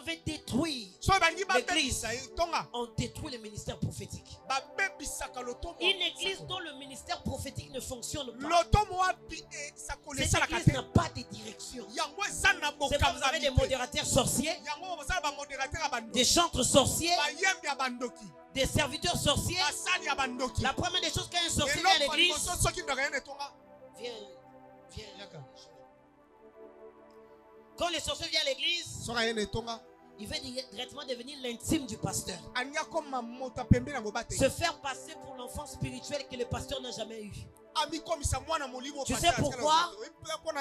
veut détruire l'église, on détruit le ministère prophétique. Une église dont le ministère prophétique ne fonctionne pas, cette église n'a pas de direction. C'est pourquoi vous avez des modérateurs sorciers, des chantres sorciers, des serviteurs sorciers. La première des choses, quand un sorcier vient à l'église, viens. Quand les sorciers viennent à l'église, il veut directement devenir l'intime du pasteur. Se faire passer pour l'enfant spirituel que le pasteur n'a jamais eu. Tu sais pourquoi?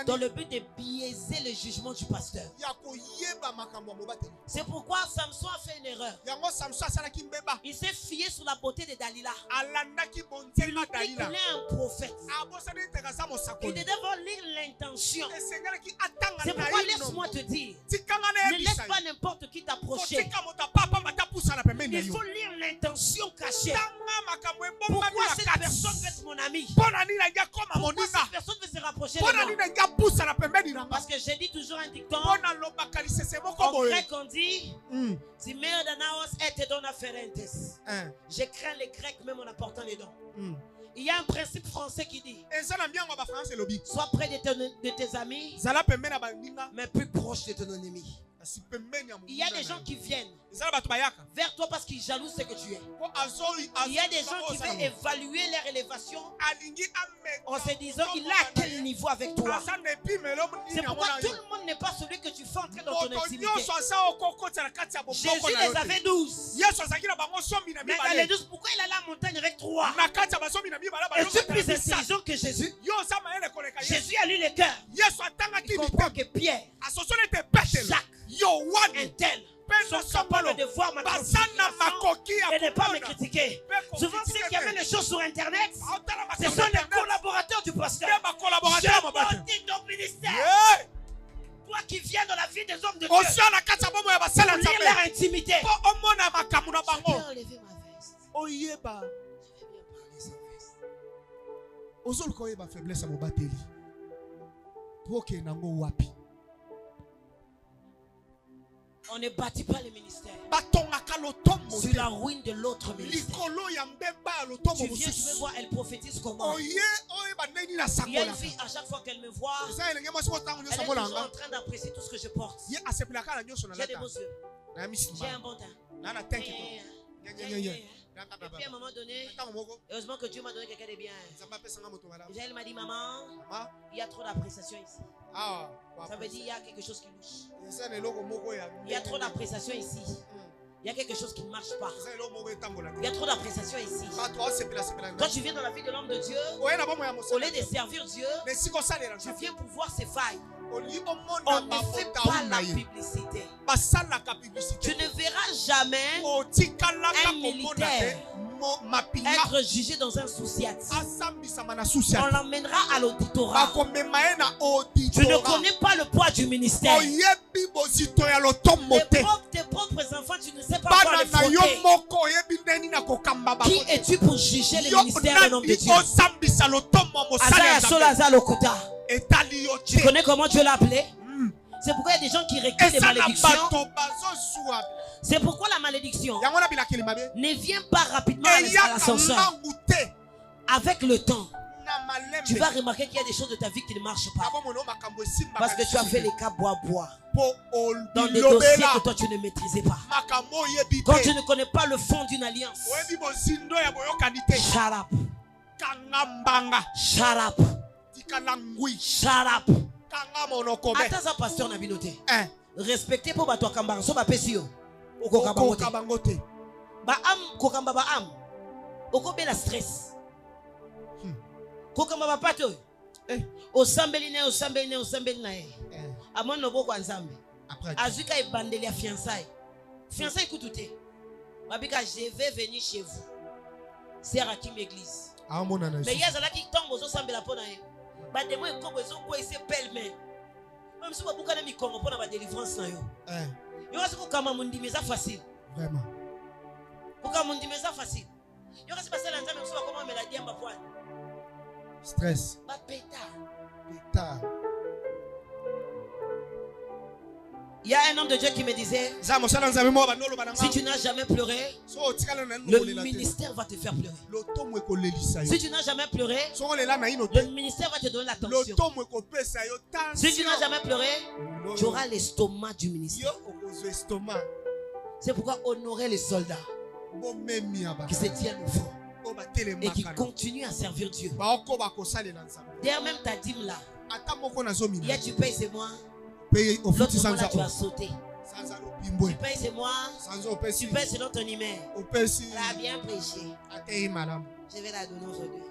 Dans le but de biaiser le jugement du pasteur. C'est pourquoi Samson a fait une erreur. Il s'est fié sur la beauté de Dalila. Il dit qu'il est un prophète. Il devait d'abord lire l'intention. C'est pourquoi laisse-moi te dire, ne laisse pas n'importe qui t'approcher. Il faut lire l'intention cachée. Pourquoi cette personne veut être mon ami? Pourquoi cette personne veut se rapprocher de moi? Parce que j'ai dit toujours un dicton. En grec on dit je crains les Grecs même en apportant les dons. Il y a un principe français qui dit: sois près de tes amis, mais plus proche de ton ennemi. Il y a des gens qui viennent vers toi parce qu'ils jalousent ce que tu es. Il y a des gens qui veulent évaluer leur élévation en se disant il est à quel niveau avec toi. C'est pourquoi tout le monde n'est pas celui que tu fais entrer dans ton intimité. Jésus les avait 12. Mais dans les 12, pourquoi il allait à la montagne avec 3? Es-tu plus intelligent que Jésus? Jésus a lu les cœurs. Il comprend que Pierre, Jacques, un tel sont capables de voir ma considération et de ne pas me critiquer. Souvent, ceux qui avaient les choses sur Internet, ce sont les collaborateurs du pasteur. Je maudis ton ministère. Toi qui viens dans la vie des hommes de Dieu, pour lire leur intimité. Je vais enlever ma veste. Je vais bien parler sans veste. On ne bâtit pas le ministère sur la ruine de l'autre ministère. Tu viens, tu veux voir, elle prophétise comment? Il y a une fille, à chaque fois qu'elle me voit, elle est toujours en train d'apprécier tout ce que je porte. J'ai des beaux yeux, j'ai un bon teint. Et puis à un moment donné, heureusement que Dieu m'a donné quelqu'un de bien. Elle m'a dit: maman, il y a trop d'appréciation ici. Ça veut dire qu'il y a quelque chose qui louche. Il y a trop d'appréciation ici. Il y a quelque chose qui ne marche pas. Il y a trop d'appréciation ici. Quand tu viens dans la vie de l'homme de Dieu, au lieu de servir Dieu, tu viens pour voir ses failles. On ne fait pas la publicité. Tu ne verras jamais un militaire être jugé dans un sous-siat. On l'emmènera à l'auditorat. Tu ne connais pas le poids du ministère. Tes propres enfants, tu ne sais pas quoi les frotter. Qui es-tu pour juger le ministère d'un homme de Dieu? Tu connais comment Dieu l'a appelé? C'est pourquoi il y a des gens qui réclament des malédictions. C'est pourquoi la malédiction ne vient pas rapidement à l'ascenseur. Avec le temps, tu vas remarquer qu'il y a des choses de ta vie qui ne marchent pas. Parce que tu as fait les cas bois-bois dans des dossiers que toi tu ne maîtrisais pas. Quand tu ne connais pas le fond d'une alliance, shut up. Shut up. Shut up. Attends, ça pasteur n'a noté. Respectez pour battre Kambara. So bapesio. Oko kabangote. Ba am kokamba ba am. Oko bela stress. Kokamba ba pato. Osambeli na e. Amon no boko nzambe. Azuka e bandeli ya fiançailles. Fiançailles écoute tout. Babika, je vais venir chez vous. C'est à qui m'église. Mais il y a des gens qui tombent aux osambela pona e. Ba demo e kobo ezo ko ese pelme. Même si vous avez mis Congo pour la délivrance, il y a des kama mundi mais ça facile. Vraiment. Pourquoi mundi mais ça facile? Il y a des passer l'entendre même si comment me la dire ma foi. Stress. Ba pétard. Il y a un homme de Dieu qui me disait, si tu n'as jamais pleuré, le ministère va te faire pleurer. Si tu n'as jamais pleuré, le ministère va te donner l'attention. Si tu n'as jamais pleuré, tu auras l'estomac du ministère. C'est pourquoi honorer les soldats qui se tiennent au front et qui continuent à servir Dieu. D'ailleurs, même ta dîme là, hier tu payes, c'est moi. L'autre moment là, tu as sauté. Tu payes, c'est moi. Tu payes selon ton email. Elle a bien prêché. Je vais la donner aujourd'hui.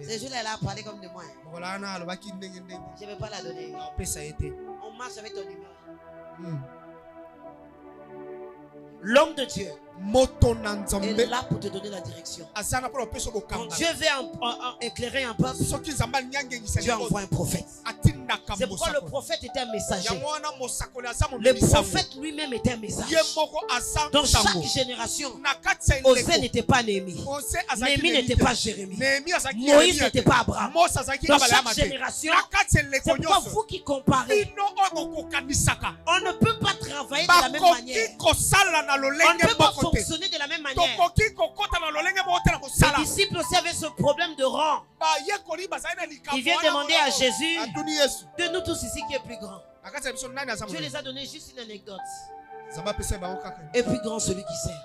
Ce jour-là, elle a parlé comme de moi. Je ne vais pas la donner. On marche avec ton email. L'homme de Dieu est là pour te donner la direction. Quand Dieu veut éclairer un peuple, Dieu envoie un prophète. C'est pourquoi le prophète était un messager. Le prophète lui-même était un messager. Dans chaque génération, Osée n'était pas Néhémie. Néhémie n'était pas Jérémie. Moïse n'était pas Abraham. Dans chaque génération, c'est pourquoi vous qui comparez, on ne peut pas travailler de la même manière. On ne peut pas fonctionner de la même manière. Les disciples aussi avaient ce problème de rang. Ils viennent demander à Jésus, de nous tous ici, qui est plus grand. Dieu les a donné juste une anecdote. Et plus grand celui qui sert.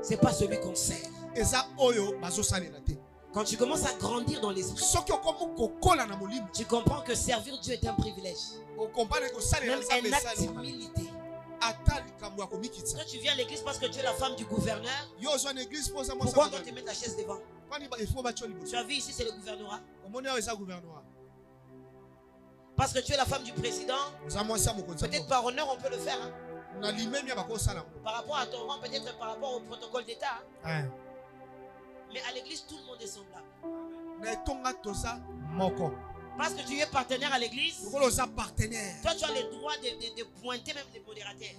C'est pas celui qu'on sert. Quand tu commences à grandir dans l'esprit, tu comprends que servir Dieu est un privilège. Même un acte d'humilité. Quand tu viens à l'église parce que tu es la femme du gouverneur, pourquoi on doit te mettre ta chaise devant? Tu as vu ici, c'est le gouvernorat. Parce que tu es la femme du président, peut-être par honneur on peut le faire. Par rapport à ton rang, peut-être par rapport au protocole d'État. Mais à l'église, tout le monde est semblable. Parce que tu es partenaire à l'église, toi tu as le droit de pointer même les modérateurs.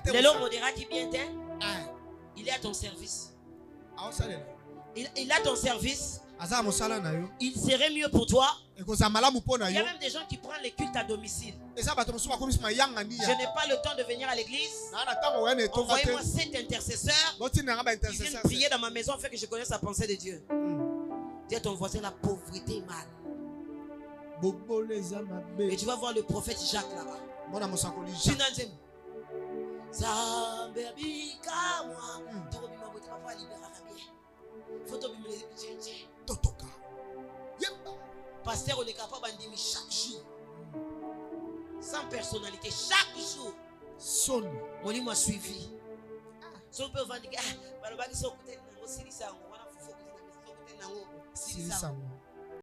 Le long modérateur qui vient, il est à ton service. Il a ton service. Il serait mieux pour toi. Il y a même des gens qui prennent les cultes à domicile. Je n'ai pas le temps de venir à l'église. Envoyez-moi 7 intercesseurs qui viennent prier dans ma maison afin que je connaisse la pensée de Dieu. Dis à ton voisin, la pauvreté est mal. Et tu vas voir le prophète Jacques là-bas. Pasteur, on est capable d'animer chaque jour. Sans personnalité, chaque jour. Mon livre m'a suivi. Si on peut vendre,